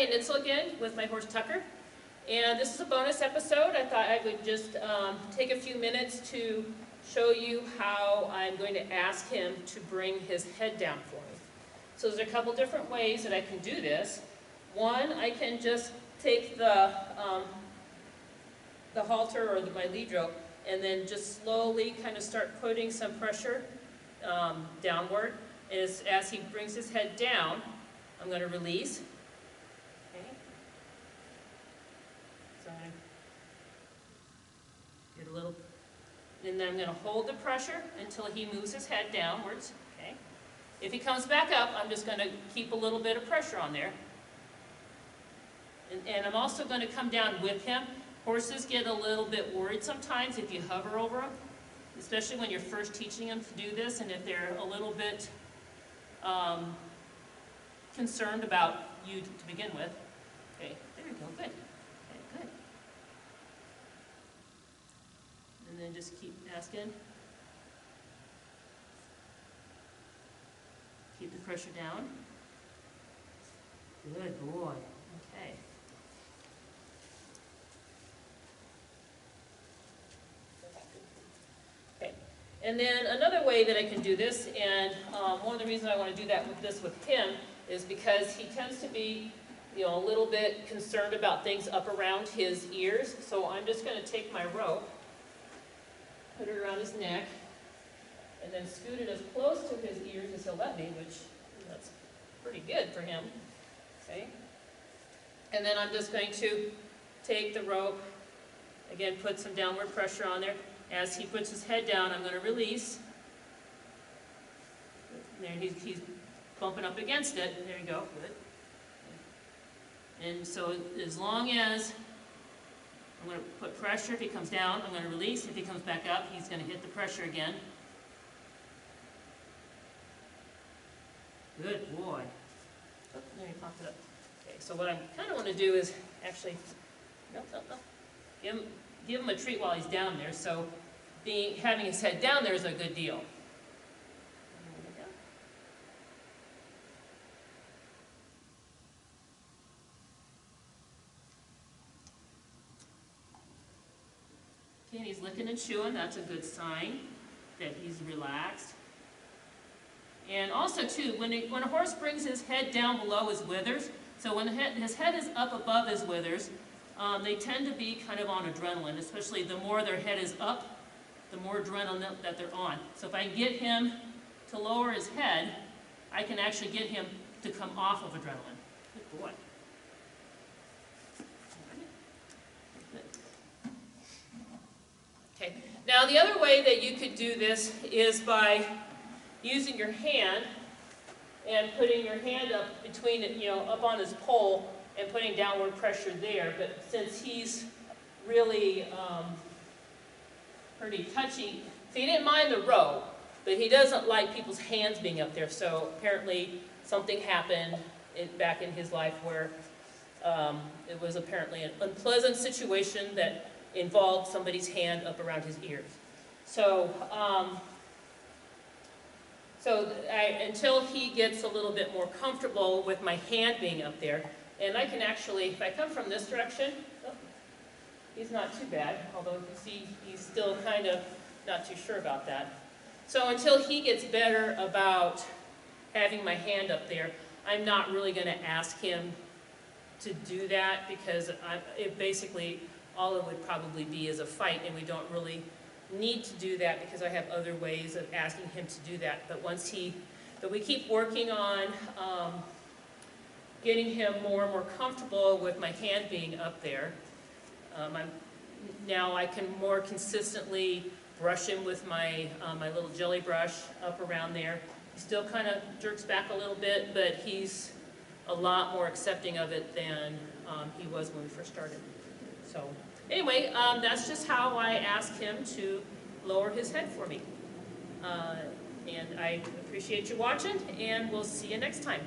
Diane Nitzel again with my horse Tucker. And this is a bonus episode. I thought I would just take a few minutes to show you how I'm going to ask him to bring his head down for me. So there's a couple different ways that I can do this. One, I can just take the halter or my lead rope and then just slowly kind of start putting some pressure downward. As he brings his head down, I'm going to release. Okay. So I'm going to get a little, and then I'm going to hold the pressure until he moves his head downwards. Okay. If he comes back up, I'm just going to keep a little bit of pressure on there. And I'm also going to come down with him. Horses get a little bit worried sometimes if you hover over them, especially when you're first teaching them to do this, and if they're a little bit concerned about you to begin with. Okay, there you go, good. Okay, good. And then just keep asking. Keep the pressure down. Good boy. Okay. And then another way that I can do this, and one of the reasons I want to do that with him is because he tends to be, a little bit concerned about things up around his ears. So I'm just going to take my rope, put it around his neck, and then scoot it as close to his ears as he'll let me, which that's pretty good for him. Okay. And then I'm just going to take the rope, again, put some downward pressure on there. As he puts his head down, I'm going to release. There, he's bumping up against it. There you go, good. And so as long as I'm going to put pressure, if he comes down, I'm going to release. If he comes back up, he's going to hit the pressure again. Good boy. Oh, there he popped it up. Okay, so what I kind of want to do is actually, no. Give him a treat while he's down there, so having his head down there is a good deal. Okay, and he's licking and chewing. That's a good sign that he's relaxed. And also, too, when a horse brings his head down below his withers, so when his head is up above his withers, they tend to be kind of on adrenaline, especially the more their head is up, the more adrenaline that they're on. So if I can get him to lower his head, I can actually get him to come off of adrenaline. Good boy. Okay. Now the other way that you could do this is by using your hand and putting your hand up between it, up on his pole, and putting downward pressure there. But since he's really pretty touchy, so he didn't mind the rope, but he doesn't like people's hands being up there. So apparently something happened back in his life where it was apparently an unpleasant situation that involved somebody's hand up around his ears. So, until he gets a little bit more comfortable with my hand being up there, and I can actually, if I come from this direction, he's not too bad, although you can see he's still kind of not too sure about that. So until he gets better about having my hand up there, I'm not really going to ask him to do that, because basically all it would probably be is a fight, and we don't really need to do that because I have other ways of asking him to do that. But but we keep working on getting him more and more comfortable with my hand being up there. Now I can more consistently brush him with my little jelly brush up around there. He still kind of jerks back a little bit, but he's a lot more accepting of it than he was when we first started. So anyway, that's just how I ask him to lower his head for me. And I appreciate you watching, and we'll see you next time.